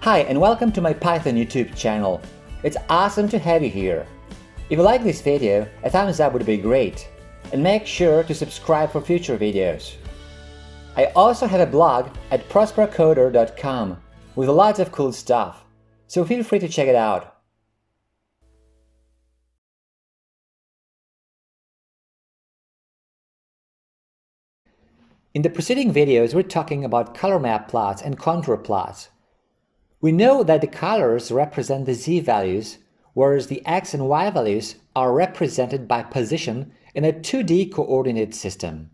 Hi and welcome to my Python YouTube channel. It's awesome to have you here. If you like this video, a thumbs up would be great. And make sure to subscribe for future videos. I also have a blog at prospercoder.com with lots of cool stuff, so feel free to check it out. In the preceding videos, we're talking about color map plots and contour plots. We know that the colors represent the z values, whereas the x and y values are represented by position in a 2D coordinate system.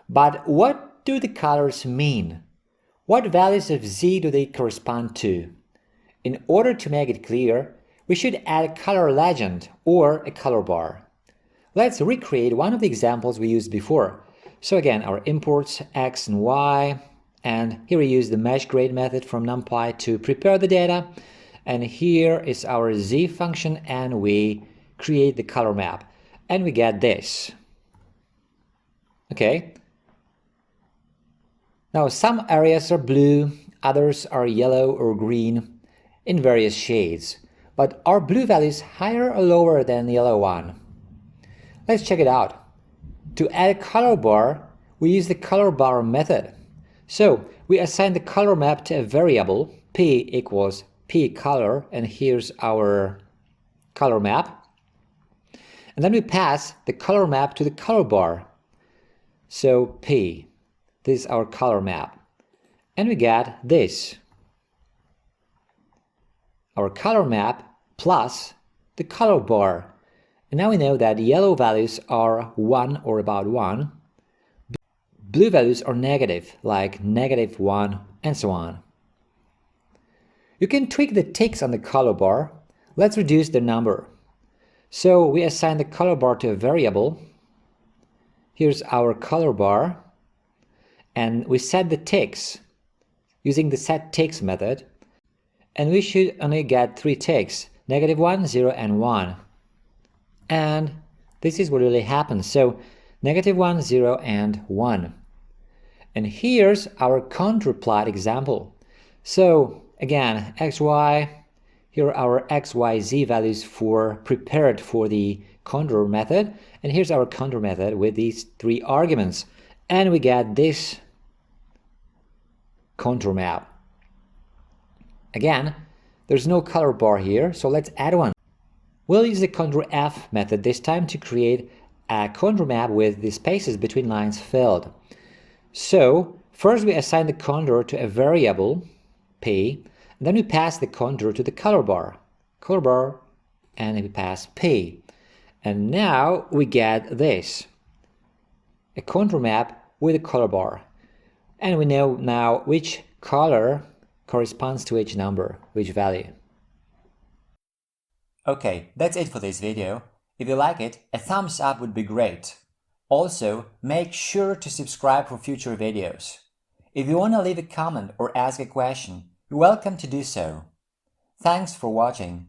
But what do the colors mean? What values of z do they correspond to? In order to make it clear, we should add a color legend or a color bar. Let's recreate one of the examples we used before. So again, our imports x and y, and here we use the mesh grade method from numpy to prepare the data, and here is our z function, and we create the color map, and we get this. Okay. Now some areas are blue, others are yellow or green in various shades, but are blue values higher or lower than the yellow one? Let's check it out. To add a color bar, we use the color bar method. So we assign the color map to a variable, p equals p color, and here's our color map. And then we pass the color map to the color bar. So p, this is our color map. And we get this. Our color map plus the color bar. And now we know that yellow values are 1 or about 1. Blue values are negative, like -1, and so on. You can tweak the ticks on the color bar. Let's reduce the number. So we assign the color bar to a variable. Here's our color bar. And we set the ticks using the setTicks method. And we should only get 3 ticks, -1, 0, and 1. And this is what really happens. So -1, 0, and 1. And here's our contour plot example. So again, xy, here are our x, y, z values prepared for the contour method. And here's our contour method with these 3 arguments. And we get this contour map. Again, there's no color bar here, so let's add one. We'll use the contour F method this time to create a contour map with the spaces between lines filled. So first we assign the contour to a variable, p, and then we pass the contour to the color bar, and we pass p. And now we get this, a contour map with a color bar. And we know now which color corresponds to each number, which value. Okay, that's it for this video. If you like it, a thumbs up would be great. Also, make sure to subscribe for future videos. If you want to leave a comment or ask a question, you're welcome to do so. Thanks for watching.